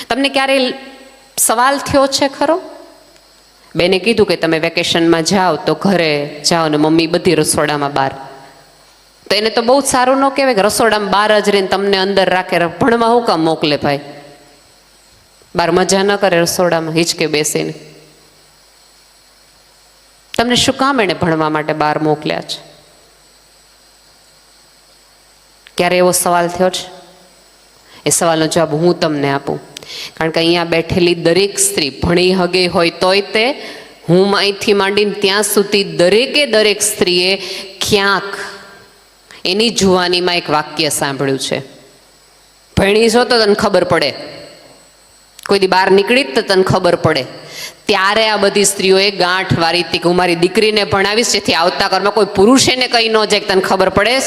તમને ક્યારેય સવાલ થયો છે ખરો? બેને કીધું કે તમે વેકેશનમાં જાઓ તો ઘરે જાઓ ને મમ્મી બધી રસોડામાં બહાર, તો એને તો બહુ જ સારું ન કહેવાય કે રસોડામાં બહાર જ રહીને તમને અંદર રાખે, ભણવા શું કામ મોકલે ભાઈ? બહાર મજા ન કરે રસોડામાં હિચકે બેસીને? તમને શું કામ એને ભણવા માટે બહાર મોકલ્યા છે? ક્યારે એવો સવાલ થયો છે? એ સવાલનો જવાબ હું તમને આપું. કારણ કે અહીંયા બેઠેલી દરેક સ્ત્રી ભણી હગે હોય તોય તે, હું અહીંથી માંડીને ત્યાં સુધી દરેક સ્ત્રીએ ક્યાંક એની જુવાનીમાં એક વાક્ય સાંભળ્યું છે. ભણી છો તો તને ખબર પડે, કોઈ દી બહાર નીકળી તો તને ખબર પડે. ત્યારે આ બધી સ્ત્રીઓએ ગાંઠ વારી હતી કે હું મારી દીકરીને ભણાવીશ જેથી આવતા ઘરમાં કોઈ પુરુષ એને કઈ ન જાય કે તને ખબર પડે.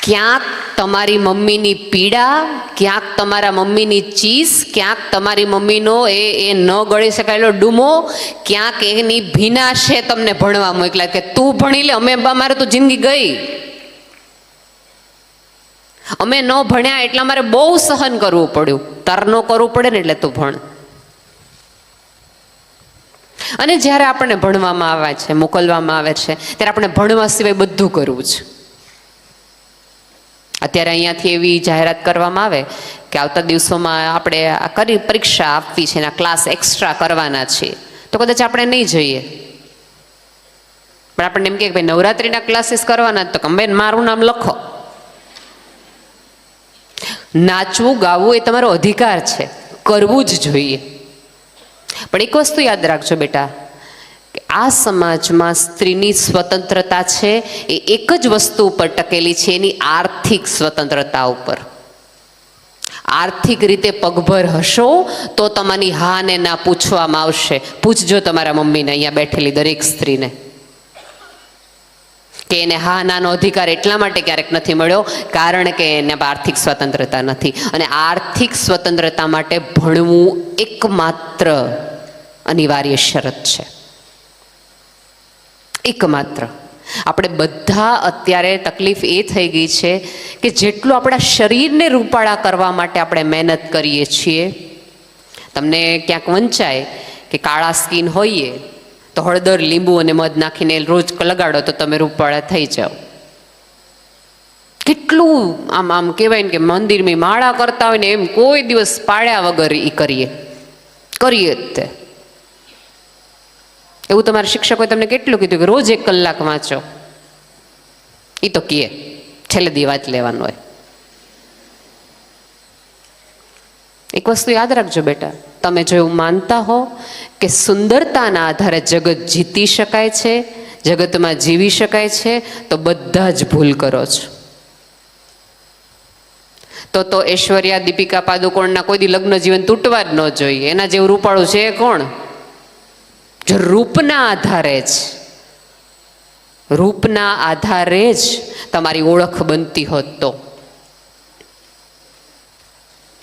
ક્યાંક તમારી મમ્મીની પીડા, ક્યાંક તમારા મમ્મીની ચીસ, ક્યાંક તમારી મમ્મીનો એ ન ગળી શકાયેલો ડૂમો, ક્યાંક એની ભીનાશે તમને ભણવા મોકલ્યા કે તું ભણી લે, અમારે તો જિંદગી ગઈ, અમે ન ભણ્યા એટલે અમારે બહુ સહન કરવું પડ્યું. તાર ન કરવું પડે ને એટલે તું ભણ. અને જ્યારે આપણને ભણવામાં આવે છે, મોકલવામાં આવે છે, ત્યારે આપણે ભણવા સિવાય બધું કરવું છે. અત્યારે અહીંયાથી એવી જાહેરાત કરવામાં આવે કે આવતા દિવસોમાં આપણે પરીક્ષા આપવી છે, એના ક્લાસ એક્સ્ટ્રા કરવાના છે, તો કદાચ આપણે નહીં જઈએ. પણ આપણને એમ કે ભાઈ નવરાત્રિના ક્લાસીસ કરવાના, તો બેન મારું નામ લખો. નાચવું ગાવું એ તમારો અધિકાર છે, કરવું જ જોઈએ. પણ એક વસ્તુ યાદ રાખજો બેટા, કે આ સમાજમાં સ્ત્રીની સ્વતંત્રતા છે એ એક જ વસ્તુ ઉપર ટકેલી છે, એની આર્થિક સ્વતંત્રતા ઉપર. આર્થિક રીતે પગભર હશો તો તમારી હા ને ના પૂછવામાં આવશે. પૂછજો તમારા મમ્મીને, અહીંયા બેઠેલી દરેક સ્ત્રીને, કે એને હા નાનો અધિકાર એટલા માટે ક્યારેક નથી મળ્યો કારણ કે એને આર્થિક સ્વતંત્રતા નથી. અને આર્થિક સ્વતંત્રતા માટે ભણવું એકમાત્ર અનિવાર્ય શરત છે, એકમાત્ર. આપણે બધા અત્યારે તકલીફ એ થઈ ગઈ છે કે જેટલું આપણા શરીરને રૂપાળા કરવા માટે આપણે મહેનત કરીએ છીએ, તમને ક્યાંક વંચાય કે કાળા સ્કિન હોઈએ તો હળદર, લીંબુ અને મધ નાખીને રોજ લગાડો તો તમે રૂપાળા થઈ જાઓ. કેટલું આમ કહેવાય ને કે મંદિરમાં માળા કરતા હોય ને એમ કોઈ દિવસ પાડ્યા વગર એ કરીએ જ તે. એવું તમારા શિક્ષકોએ તમને કેટલું કીધું કે રોજ 1 કલાક વાંચો? એ તો કહે છેલ્લે દી વાંચ લેવાનું હોય. એક વસ્તુ યાદ રાખજો બેટા, તમે જો એવું માનતા હો કે સુંદરતાના આધારે જગત જીતી શકાય છે, જગતમાં જીવી શકાય છે, તો બધા જ ભૂલ કરો છો. તો ઐશ્વર્યા, દીપિકા પાદુકોણના કોઈ દી લગ્ન જીવન તૂટવા જ ન જોઈએ. એના જેવું રૂપાળું છે કોણ? જો રૂપના આધારે જ તમારી ઓળખ બનતી હોત તો.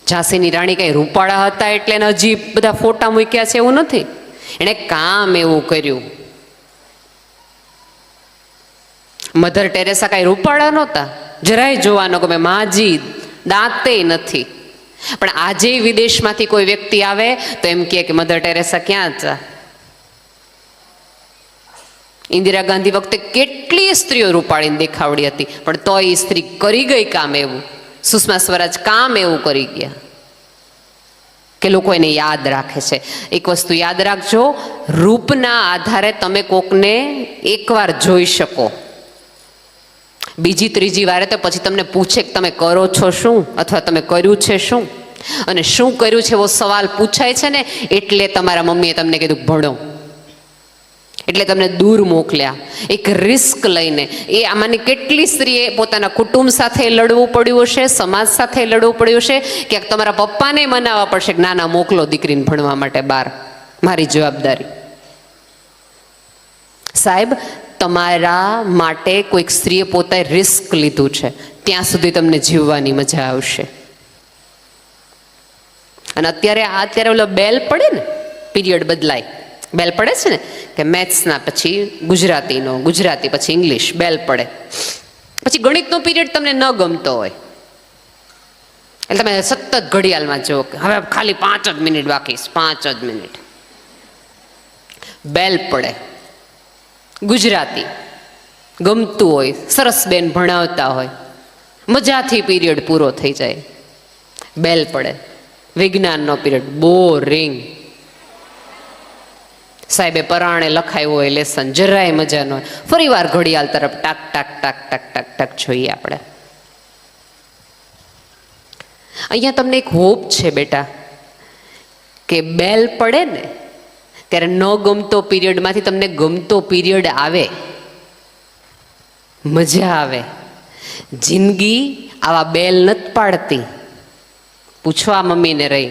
ઝાંસીની રાણી કઈ રૂપાળા હતા એટલે એને હજી બધા ફોટા મૂક્યા છે એવું નથી, એણે કામ એવું કર્યું. મધર ટેરેસા કઈ રૂપાળા નહોતા, જરાય જોવાનો ગમે, માજી દાંતે નથી. પણ આજે વિદેશમાંથી કોઈ વ્યક્તિ આવે તો એમ કહે કે મધર ટેરેસા ક્યાં હતા? ઇન્દિરા ગાંધી વખતે કેટલી સ્ત્રીઓ રૂપાળીને દેખાવડી હતી, પણ તો એ સ્ત્રી કરી ગઈ કામ એવું. સુષ્મા સ્વરાજ કામ એવું કરી ગયા કે લોકો એને યાદ રાખે છે. એક વસ્તુ યાદ રાખજો, રૂપના આધારે તમે કોકને એકવાર જોઈ શકો, બીજી ત્રીજી વારે તો પછી તમને પૂછે કે તમે કરો છો શું, અથવા તમે કર્યું છે શું. અને શું કર્યું છે એવો સવાલ પૂછાય છે ને, એટલે તમારા મમ્મીએ તમને કીધું ભણો, એટલે તમને દૂર મોકલ્યા એક રિસ્ક લઈને. એ આમાંની કેટલી સ્ત્રીએ પોતાના કુટુંબ સાથે લડવું પડ્યું હશે, સમાજ સાથે લડવું પડ્યું હશે, ક્યાંક તમારા પપ્પાને મનાવવા પડશે કે ના ના મોકલો દીકરીને ભણવા માટે બહાર, મારી જવાબદારી. સાહેબ, તમારા માટે કોઈક સ્ત્રીએ પોતે રિસ્ક લીધું છે, ત્યાં સુધી તમને જીવવાની મજા આવશે. અને અત્યારે ઓલો બેલ પડે ને, પીરિયડ બદલાય, બેલ પડે છે ને કે મેથ્સના પછી ગુજરાતીનો, ગુજરાતી પછી ઇંગ્લિશ, બેલ પડે પછી ગણિતનો પીરિયડ તમને ન ગમતો હોય એટલે તમે સતત ઘડિયાળમાં જુઓ કે હવે ખાલી 5 જ મિનિટ બાકી, 5 જ મિનિટ. બેલ પડે, ગુજરાતી ગમતું હોય, સરસ બેન ભણાવતા હોય, મજાથી પીરિયડ પૂરો થઈ જાય. બેલ પડે, વિજ્ઞાનનો પીરિયડ, બોરિંગ. સાહેબે પરાણે લખાયું હોય લેસન, જરાય મજા ન હોય. ફરી વાર ઘડિયાળ તરફ ટાક ટાક ટાક ટાક ટાક ટાક જોઈએ આપણે. અહીંયા તમને એક હોપ છે બેટા કે બેલ પડે ને ત્યારે ન ગમતો પીરિયડમાંથી તમને ગમતો પીરિયડ આવે, મજા આવે. જિંદગી આવા બેલ નથી પાડતી. પૂછવા મમ્મીને રહી,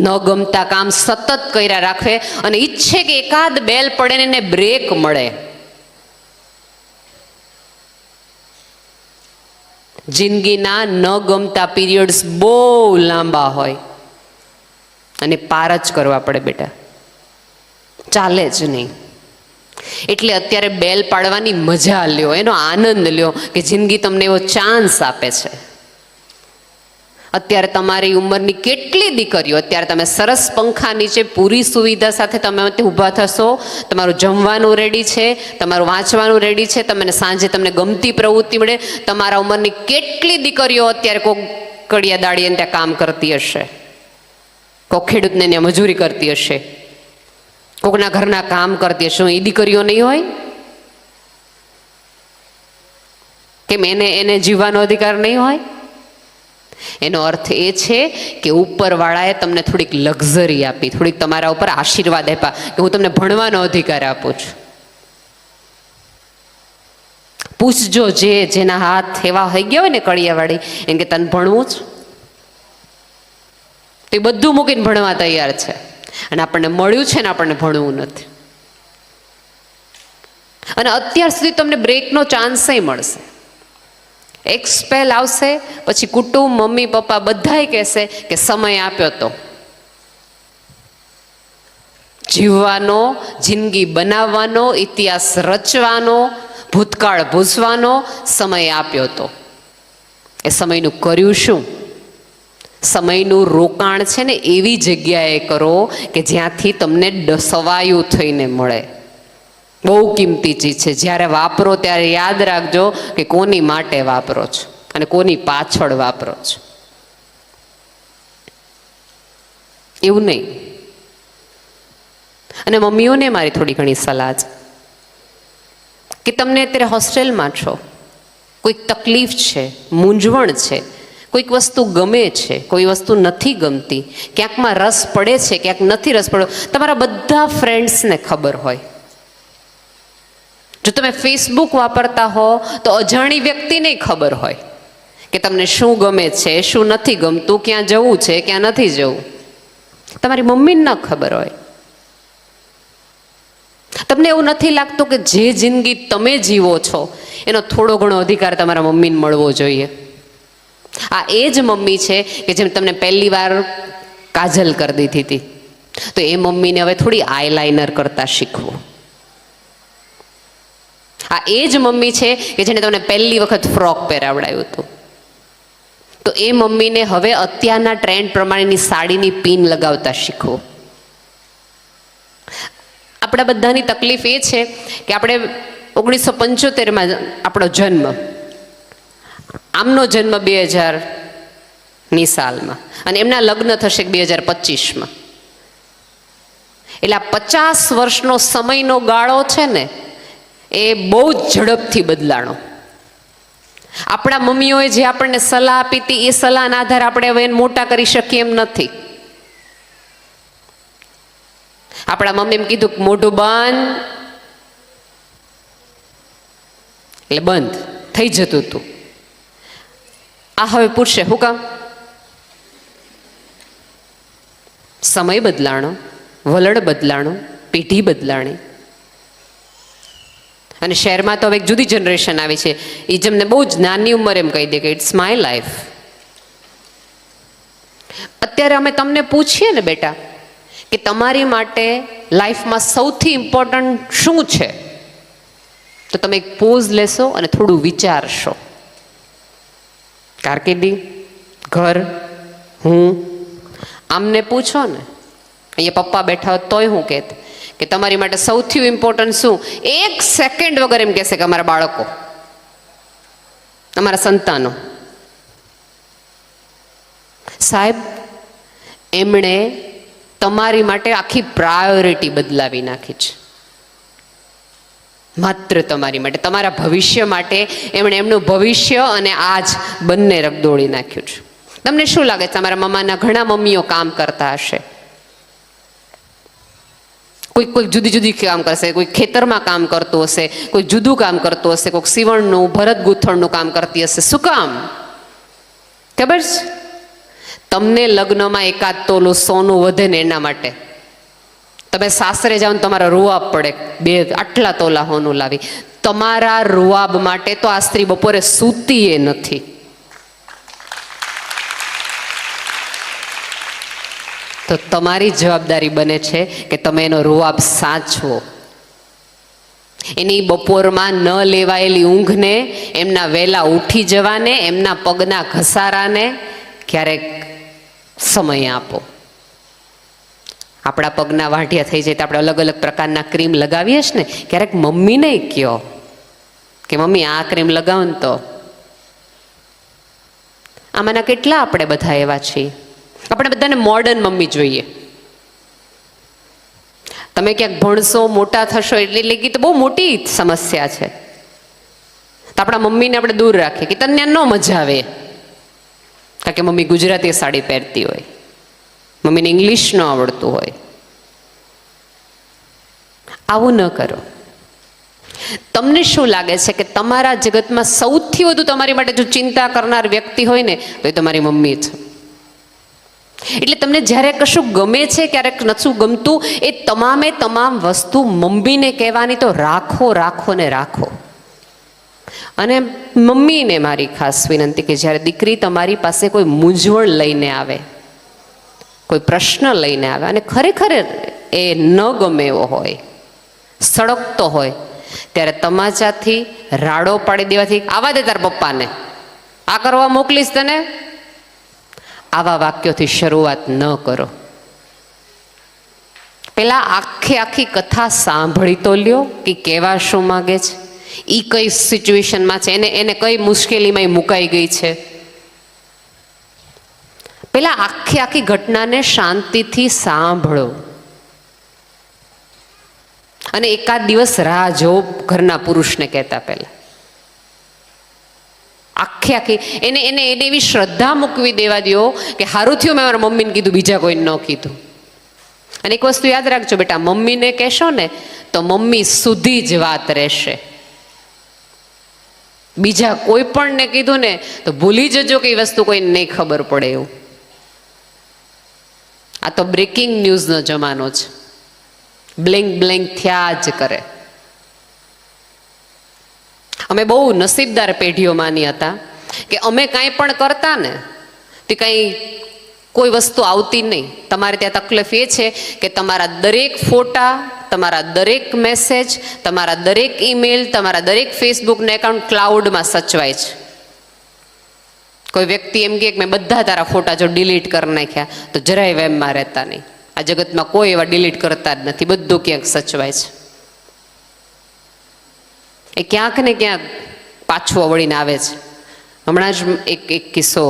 ન ગમતા કામ સતત કર્યા રાખે અને ઈચ્છે કે એકાદ બેલ પડે ને એને બ્રેક મળે. જિંદગીના ન ગમતા પીરિયડ્સ બહુ લાંબા હોય અને પાર જ કરવા પડે બેટા, ચાલે જ નહીં. એટલે અત્યારે બેલ પાડવાની મજા લ્યો, એનો આનંદ લ્યો કે જિંદગી તમને એવો ચાન્સ આપે છે. અત્યારે તમારી ઉંમરની કેટલી દીકરીઓ, અત્યારે તમે સરસ પંખા નીચે પૂરી સુવિધા સાથે તમે ઊભા થશો, તમારું જમવાનું રેડી છે, તમારું વાંચવાનું રેડી છે, તમને સાંજે તમને ગમતી પ્રવૃત્તિ મળે. તમારા ઉંમરની કેટલી દીકરીઓ અત્યારે કોઈક કડિયા દાડીએ ત્યાં કામ કરતી હશે, કોઈક ખેડૂતને ત્યાં મજૂરી કરતી હશે, કોકના ઘરના કામ કરતી હશે. એ દીકરીઓ નહીં હોય? કેમ એને જીવવાનો અધિકાર નહીં હોય? એનો અર્થ એ છે કે ઉપરવાળાએ તમને થોડીક લક્ઝરી આપી, થોડીક તમારા ઉપર આશીર્વાદ આપ્યા કે હું તમને ભણવાનો અધિકાર આપું છું. પૂછજો જેના હાથ એવા થઈ ગયા હોય ને કડિયાવાળી, એમ કે તને ભણવું જ, તો એ બધું મૂકીને ભણવા તૈયાર છે. અને આપણને મળ્યું છે ને આપણને ભણવું નથી. અને અત્યાર સુધી તમને બ્રેકનો ચાન્સ મળશે. એક સ્પેલ આવશે પછી કુટુંબ, મમ્મી પપ્પા બધાય કહેશે કે સમય આપ્યો તો જીવવાનો, જિંદગી બનાવવાનો, ઇતિહાસ રચવાનો, ભૂતકાળ ભૂસવાનો સમય આપ્યો તો. એ સમયનું કર્યું શું? સમયનું રોકાણ છે ને એવી જગ્યાએ કરો કે જ્યાંથી તમને સવાયું થઈને મળે. બહુ કિંમતી ચીજ છે. જ્યારે વાપરો ત્યારે યાદ રાખજો કે કોની માટે વાપરો છો અને કોની પાછળ વાપરો છો. એવું નહીં. અને મમ્મીઓને મારી થોડી ઘણી સલાહ છે કે તમને અત્યારે હોસ્ટેલમાં છો, કોઈક તકલીફ છે, મૂંઝવણ છે, કોઈક વસ્તુ ગમે છે, કોઈ વસ્તુ નથી ગમતી, ક્યાંકમાં રસ પડે છે, ક્યાંક નથી રસ પડ્યો. તમારા બધા ફ્રેન્ડ્સને ખબર હોય. જો તમે ફેસબુક વાપરતા હો તો અજાણી વ્યક્તિને ખબર હોય કે તમને શું ગમે છે, શું નથી ગમતું, ક્યાં જવું છે, ક્યાં નથી જવું. તમારી મમ્મીને ન ખબર હોય. તમને એવું નથી લાગતું કે જે જિંદગી તમે જીવો છો એનો થોડો ઘણો અધિકાર તમારા મમ્મીને મળવો જોઈએ? આ એ જ મમ્મી છે કે જેમ તમને પહેલી વાર કાજલ કરી દીધી હતી, તો એ મમ્મીને હવે થોડી આઈલાઇનર કરતા શીખવું. આ એ જ મમ્મી છે કે જેને તમને પહેલી વખત ફ્રોક પહેરાવડાવ્યું હતું, તો એ મમ્મીને હવે અત્યારના ટ્રેન્ડ પ્રમાણેની સાડીની પિન લગાવતા શીખવું. આપણા બધાની તકલીફ એ છે કે આપણે 1975માં આપણો જન્મ, આમનો જન્મ 2000ની સાલમાં અને એમના લગ્ન થશે 2025માં. એટલે 50 વર્ષનો સમયનો ગાળો છે ને એ બહુ ઝડપથી બદલાણો. આપણા મમ્મીઓએ જે આપણને સલાહ આપી હતી એ સલાહના આધારે આપણે હવે એને મોટા કરી શકીએ એમ નથી. આપણા મમ્મી એમ કીધું કે મોઢું બંધ, એટલે બંધ થઈ જતું હતું. આ હવે પૂછશે હું કામ? સમય બદલાણો, વલણ બદલાણું, પેઢી બદલાણી. અને શહેરમાં તો હવે એક જુદી જનરેશન આવી છે, એ જેમને બહુ જ નાની ઉંમર એમ કહી દે કે ઇટ્સ માય લાઈફ. અત્યારે અમે તમને પૂછીએ ને બેટા કે તમારી માટે લાઈફમાં સૌથી ઇમ્પોર્ટન્ટ શું છે, તો તમે એક પોઝ લેશો અને થોડું વિચારશો. કારકિર્દી, ઘર, હું. આમને પૂછો ને, અહીંયા પપ્પા બેઠા હોત તોય હું કહેત કે તમારી માટે સૌથી ઇમ્પોર્ટન્ટ શું? 1 સેકન્ડ વગર એમ કહેશે કે અમારા બાળકો, અમારા સંતાનો. સાહેબ, એમણે તમારી માટે આખી પ્રાયોરિટી બદલાવી નાખી છે. માત્ર તમારી માટે, તમારા ભવિષ્ય માટે એમણે એમનું ભવિષ્ય અને આજ બંને રગદોળી નાખ્યું છે. તમને શું લાગે છે, તમારા મમ્માના ઘણા મમ્મીઓ કામ કરતા હશે, કોઈ જુદી જુદી કામ કરશે, કોઈ ખેતરમાં કામ કરતું હશે, કોઈ જુદું કામ કરતું હશે, કોઈક સીવણનું, ભરત ગૂંથણનું કામ કરતી હશે. શું કામ ખબર છે? તમને લગ્નમાં 1 તોલું સોનું વધે ને એના માટે. તમે સાસરે જાઓ ને તમારા રૂઆબ પડે, 2 આટલા તોલા સોનું લાવી. તમારા રૂઆબ માટે તો આ સ્ત્રી બપોરે સૂતી એ નથી. તો તમારી જવાબદારી બને છે કે તમે એનો રૂઆબ સાચવો. એની બપોરમાં ન લેવાયેલી ઊંઘને, એમના વહેલા ઉઠી જવાને, એમના પગના ઘસારાને ક્યારેક સમય આપો. આપણા પગના વાઢિયા થઈ જાય તો આપણે અલગ અલગ પ્રકારના ક્રીમ લગાવીએ છીએ ને, ક્યારેક મમ્મીને કહો કે મમ્મી આ ક્રીમ લગાવો ને. તો આમાંના કેટલા આપણે બધા એવા છીએ. આપણે બધાને મોડર્ન મમ્મી જોઈએ. તમે ક્યાંક ભણશો, મોટા થશો એટલે કે તો બહુ મોટી સમસ્યા છે. તો આપણા મમ્મીને આપણે દૂર રાખીએ કે તને ન મજા આવે, કારણ કે મમ્મી ગુજરાતી સાડી પહેરતી હોય, મમ્મીને ઇંગ્લિશ ન આવડતું હોય. આવું ન કરો. તમને શું લાગે છે કે તમારા જગતમાં સૌથી વધુ તમારી માટે જો ચિંતા કરનાર વ્યક્તિ હોય ને તો એ તમારી મમ્મી છે. એટલે તમને જ્યારે કશું ગમે છે, ક્યારેક નથી ગમતું, એ તમામે તમામ વસ્તુ મમ્મીને કહેવાની તો રાખો, રાખો ને રાખો. અને મમ્મીને મારી ખાસ વિનંતી કે જ્યારે દીકરી તમારી પાસે કોઈ મૂંઝવણ લઈને આવે, કોઈ પ્રશ્ન લઈને આવે અને ખરેખર એ ન ગમે એવો હોય, સળગતો હોય, ત્યારે તમાચાથી રાડો પાડી દેવાથી આવા દે તાર પપ્પાને, આ કરવા મોકલીશ તને, આવા વાક્યોથી શરૂઆત ન કરો. પેલા આખી કથા સાંભળી તો લ્યો કે કેવા શું માગે છે, એ કઈ સિચ્યુએશનમાં છે, એને કઈ મુશ્કેલીમાં મુકાઈ ગઈ છે. પેલા આખી ઘટનાને શાંતિથી સાંભળો અને એકાદ દિવસ રાહ જો ઘરના પુરુષને કહેતા પહેલા. આખી એને એવી શ્રદ્ધા મૂકવી દેવા દો કે હારું થયું મેં મારા મમ્મીને કીધું, બીજા કોઈને ન કીધું. અને એક વસ્તુ યાદ રાખજો બેટા, મમ્મીને કહેશો ને તો મમ્મી સુધી જ વાત રહેશે. બીજા કોઈ પણને કીધું ને તો ભૂલી જજો કે એ વસ્તુ કોઈને નહીં ખબર પડે એવું. આ તો બ્રેકિંગ ન્યૂઝનો જમાનો છે. બ્લિંક થયા જ કરે. અમે બહુ નસીબદાર પેઢીઓમાંની હતા કે અમે કાંઈ પણ કરતા ને તે કંઈ કોઈ વસ્તુ આવતી નહીં. તમારે ત્યાં તકલીફ એ છે કે તમારા દરેક ફોટા, તમારા દરેક મેસેજ, તમારા દરેક ઈમેલ, તમારા દરેક ફેસબુકના એકાઉન્ટ ક્લાઉડમાં સચવાય છે. કોઈ વ્યક્તિ એમ કહે કે મેં બધા તારા ફોટા જો ડિલીટ કરી નાખ્યા તો જરાય વેમમાં રહેતા નહીં. આ જગતમાં કોઈ એવા ડિલીટ કરતા જ નથી, બધું ક્યાંક સચવાય છે. એ ક્યાંક ને ક્યાંક પાછું વળીને આવે છે. હમણાં જ એક કિસ્સો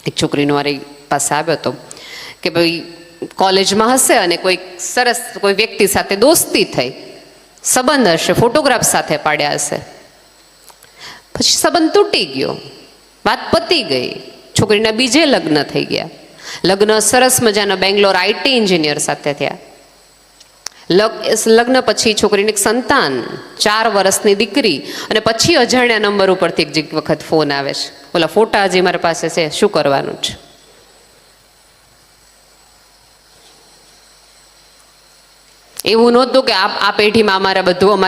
એક છોકરીનો મારી પાસે આવ્યો હતો કે ભાઈ કોલેજમાં હશે અને કોઈ સરસ કોઈ વ્યક્તિ સાથે દોસ્તી થઈ, સંબંધ હશે, ફોટોગ્રાફ સાથે પાડ્યા હશે, પછી સંબંધ તૂટી ગયો, વાત પતી ગઈ, છોકરીના બીજે લગ્ન થઈ ગયા. લગ્ન સરસ મજાના બેંગ્લોર આઈટી એન્જિનિયર સાથે થયા. લગ્ન પછી છોકરીને એક સંતાન, 4 વર્ષની દીકરી, અને પછી અજાણ્યા નંબર ઉપરથી એક વખત ફોન આવે છે, ઓલા ફોટા હજી મારી પાસે છે, શું કરવાનું છે? એવું નહોતું કે આ પેઢીમાં અમારે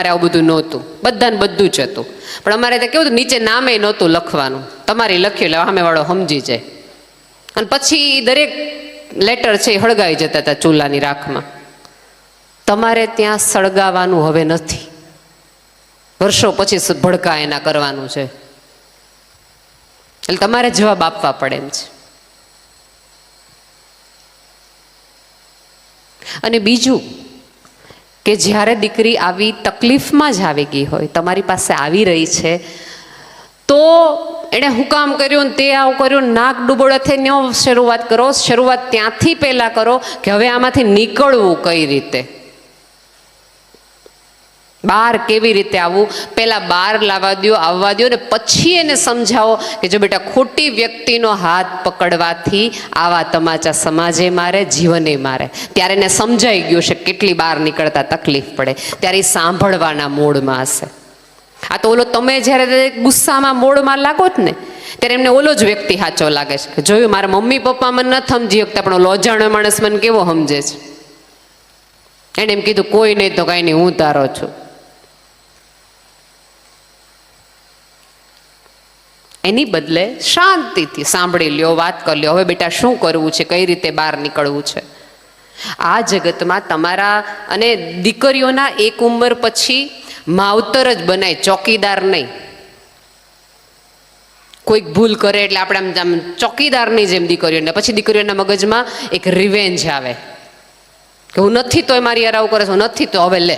આવું બધું નહોતું, બધાને બધું જ હતું. પણ અમારે ત્યાં કેવું નીચે નામે નહોતું લખવાનું, તમારી લખ્યું એટલે સામેવાળો સમજી જાય. અને પછી દરેક લેટર છે એ હળગાવી જતા હતા ચૂલાની રાખમાં. તમારે ત્યાં સળગાવાનું હવે નથી. વર્ષો પછી ભડકા એના કરવાનું છે. એટલે તમારે જવાબ આપવા પડે એમ છે. અને બીજું કે જ્યારે દીકરી આવી તકલીફમાં જ આવી ગઈ હોય, તમારી પાસે આવી રહી છે, તો એણે હું કામ કર્યું ને તે આવું કર્યું, નાક ડૂબોળાથી ન શરૂઆત કરો. શરૂઆત ત્યાંથી પહેલાં કરો કે હવે આમાંથી નીકળવું કઈ રીતે, બહાર કેવી રીતે આવવું. પહેલાં બહાર આવવા દો ને પછી એને સમજાવો કે જો બેટા, ખોટી વ્યક્તિનો હાથ પકડવાથી આવા તમાચા સમાજે મારે, જીવને મારે. ત્યારે એને સમજાઈ ગયું છે કેટલી બહાર નીકળતા તકલીફ પડે, ત્યારે એ સાંભળવાના મૂડમાં હશે. આ તો ઓલો તમે જ્યારે ગુસ્સામાં મૂડમાં લાગો જ ને, ત્યારે એમને ઓલો જ વ્યક્તિ સાચો લાગે છે કે જોયું, મારા મમ્મી પપ્પા મને નથી સમજી શકતા, પણ ઓલો અજાણ્યો માણસ મને કેવો સમજે છે. એને એમ કીધું કોઈ નહીં તો કાંઈ નહીં, હું તારો છું. એની બદલે શાંતિથી સાંભળી લ્યો, વાત કરી લ્યો, હવે બેટા શું કરવું છે, કઈ રીતે બહાર નીકળવું છે. આ જગતમાં તમારા અને દીકરીઓના એક ઉંમર પછી માવતર જ બનાય, ચોકીદાર નહીં. કોઈક ભૂલ કરે એટલે આપણે આમ ચોકીદારની જેમ દીકરીઓને, પછી દીકરીઓના મગજમાં એક રિવેન્જ આવે કે હું નથી તો મારી યાર આવું કરે છે, હું નથી તો હવે લે.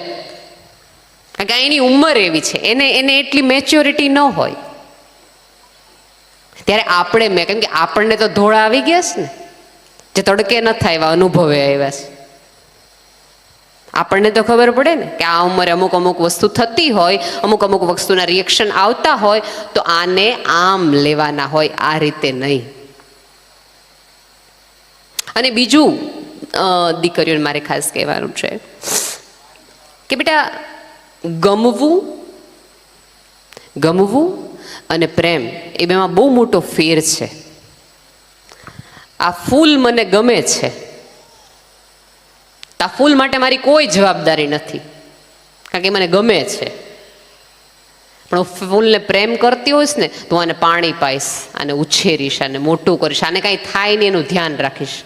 કારણ કે એની ઉંમર એવી છે, એને એટલી મેચ્યોરિટી ન હોય. ત્યારે આપણે કેમ કે આપણને તો ધોળા આવી ગયા છે ને, જે તડકે ન થાય એવા અનુભવે આવ્યા છે. આપણને તો ખબર પડે ને કે આ ઉંમરે અમુક અમુક વસ્તુ થતી હોય, અમુક અમુક વસ્તુના રિએક્શન આવતા હોય, તો આને આમ લેવાના હોય, આ રીતે નહીં. અને બીજું દીકરીઓને મારે ખાસ કહેવાનું છે કે બેટા, ગમવું અને પ્રેમ એ બેમાં બહુ મોટો ફેર છે. આ ફૂલ મને ગમે છે, આ ફૂલ માટે મારી કોઈ જવાબદારી નથી, કારણ કે મને ગમે છે. પણ હું ફૂલને પ્રેમ કરતી હોઈશ ને તો આને પાણી પાઈશ, આને ઉછેરીશ, આને મોટું કરીશ, આને કાંઈ થાય નહીં એનું ધ્યાન રાખીશ.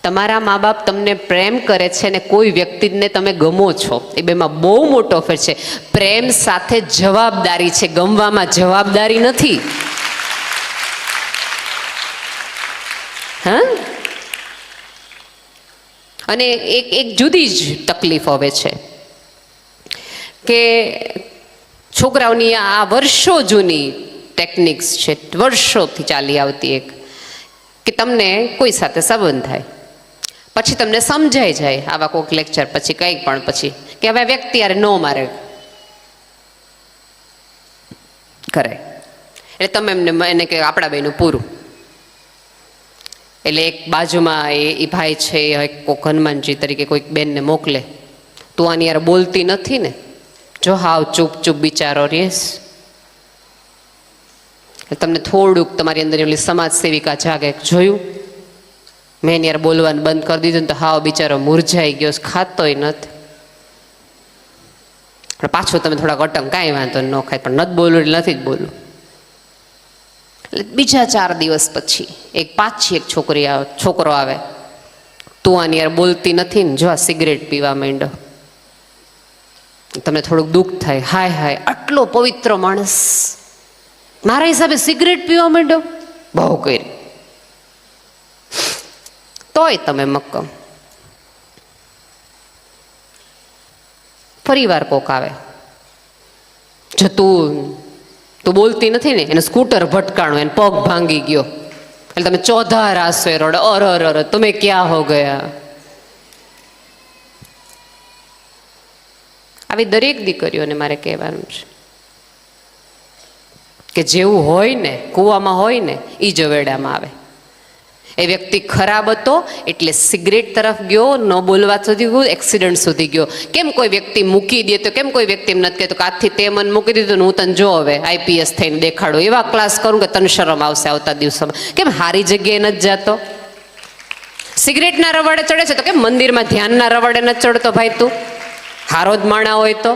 તમારા મા બાપ તમને પ્રેમ કરે છે ને કોઈ વ્યક્તિને તમે ગમો છો, એ બેમાં બહુ મોટો ફેર છે. પ્રેમ સાથે જવાબદારી છે, ગમવામાં જવાબદારી નથી. હા, અને એક જુદી જ તકલીફ હવે છે કે છોકરાઓની આ વર્ષો જૂની ટેકનિક્સ છે, વર્ષોથી ચાલી આવતી એક, કે તમને કોઈ સાથે સંબંધ થાય પછી તમને સમજાઈ જાય આવા કોઈક લેક્ચર પછી, કંઈક પણ પછી, કે હવે વ્યક્તિ યાર ન મારે કરે, એટલે તમે એને કે આપણા બેનું પૂરું. એટલે એક બાજુમાં એ ભાઈ છે, કોઈક હનુમાનજી તરીકે કોઈક બેનને મોકલે, તું આની યાર બોલતી નથી ને, જો હાવ ચૂપ બિચારો રેસ. તમને થોડુંક તમારી અંદર ઓલી સમાજ સેવિકા જાગે, જોયું મેં એની યાર બોલવાનું બંધ કરી દીધું ને તો હાવ બિચારો મુરઝાઈ ગયો, ખાતોય નથી. પાછું તમે થોડાક અટંગ, કાંઈ વાંધો ન ખાય, પણ નથી બોલવું એટલે નથી જ બોલવું. એટલે બીજા 4 દિવસ પછી પાછી એક છોકરો આવે, તું આની યાર બોલતી નથી ને, જો આ સિગરેટ પીવા માંડ્યો. તમને થોડુંક દુઃખ થાય, હાય આટલો પવિત્ર માણસ મારા હિસાબે સિગરેટ પીવા માંડ્યો, બહુ કરી. તોય તમે મક્કમ. ફરી વાર કોક આવે, જો તું બોલતી નથી ને, એને સ્કૂટર ભટકાણું, એને પગ ભાંગી ગયો, એટલે તમે ચોધાર આસો રોડ, અર તમે ક્યાં હો ગયા. આવી દરેક દીકરીઓને મારે કહેવાનું છે કે જેવું હોય ને કૂવામાં હોય ને એ જ વેડામાં આવે. એ વ્યક્તિ ખરાબ હતો એટલે સિગરેટ તરફ ગયો, ન બોલવા સુધી ગયો, એક્સિડન્ટ સુધી ગયો. કેમ કોઈ વ્યક્તિ મૂકી દે તો કેમ કોઈ વ્યક્તિ એમ નથી કહેતો કે આજથી તે મને મૂકી દીધું ને હું તને જો હવે IPS થઈને દેખાડું, એવા ક્લાસ કરું કે તને શરમ આવશે આવતા દિવસોમાં. કેમ હારી જગ્યાએ નથી જતો? સિગરેટના રવાડે ચડે છે તો કેમ મંદિરમાં ધ્યાનના રવાડે નથી ચડતો ભાઈ? તું હારો જ માણા હોય તો